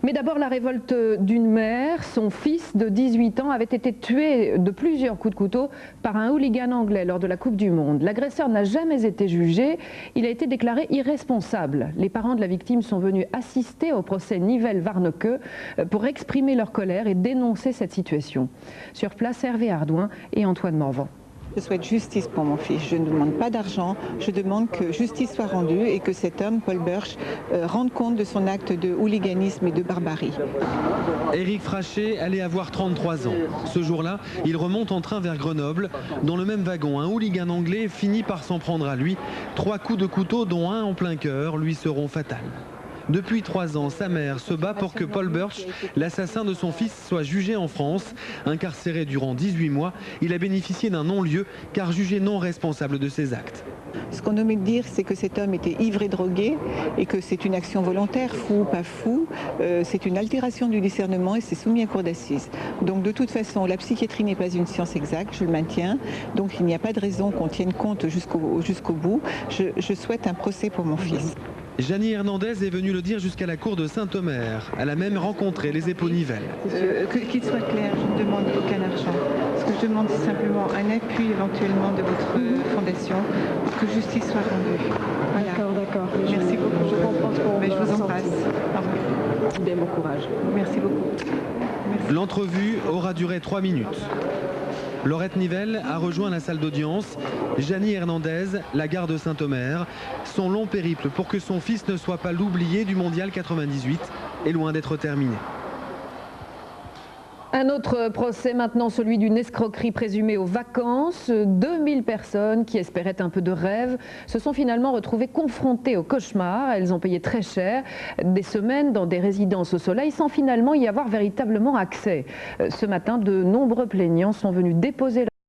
Mais d'abord, la révolte d'une mère. Son fils de 18 ans avait été tué de plusieurs coups de couteau par un hooligan anglais lors de la Coupe du Monde. L'agresseur n'a jamais été jugé. Il a été déclaré irresponsable. Les parents de la victime sont venus assister au procès Nivelles-Varnequeux pour exprimer leur colère et dénoncer cette situation. Sur place, Hervé Ardouin et Antoine Morvan. Je souhaite justice pour mon fils. Je ne demande pas d'argent. Je demande que justice soit rendue et que cet homme, Paul Burch, rende compte de son acte de hooliganisme et de barbarie. Éric Frachet allait avoir 33 ans. Ce jour-là, il remonte en train vers Grenoble. Dans le même wagon, un hooligan anglais finit par s'en prendre à lui. 3 coups de couteau, dont un en plein cœur, lui seront fatals. Depuis 3 ans, sa mère se bat pour que Paul Burch, l'assassin de son fils, soit jugé en France. Incarcéré durant 18 mois, il a bénéficié d'un non-lieu car jugé non responsable de ses actes. Ce qu'on omet de dire, c'est que cet homme était ivre et drogué et que c'est une action volontaire, fou ou pas fou. C'est une altération du discernement et c'est soumis à cour d'assises. Donc de toute façon, la psychiatrie n'est pas une science exacte, je le maintiens. Donc il n'y a pas de raison qu'on tienne compte jusqu'au bout. Je souhaite un procès pour mon fils. Janie Hernandez est venue le dire jusqu'à la cour de Saint-Omer. Elle a même rencontré les époux Nivelles. Qu'il soit clair, je ne demande aucun argent. Ce que je demande, c'est simplement un appui éventuellement de votre fondation pour que justice soit rendue. Voilà. D'accord. Merci beaucoup. Je comprends ce qu'on je vous embrasse. Au revoir. Bien, bon courage. Merci beaucoup. Merci. L'entrevue aura duré 3 minutes. Laurette Nivelle a rejoint la salle d'audience. Janie Hernandez, la gare de Saint-Omer. Son long périple pour que son fils ne soit pas l'oublié du Mondial 98 est loin d'être terminé. Un autre procès maintenant, celui d'une escroquerie présumée aux vacances. 2000 personnes qui espéraient un peu de rêve se sont finalement retrouvées confrontées au cauchemar. Elles ont payé très cher des semaines dans des résidences au soleil sans finalement y avoir véritablement accès. Ce matin, de nombreux plaignants sont venus déposer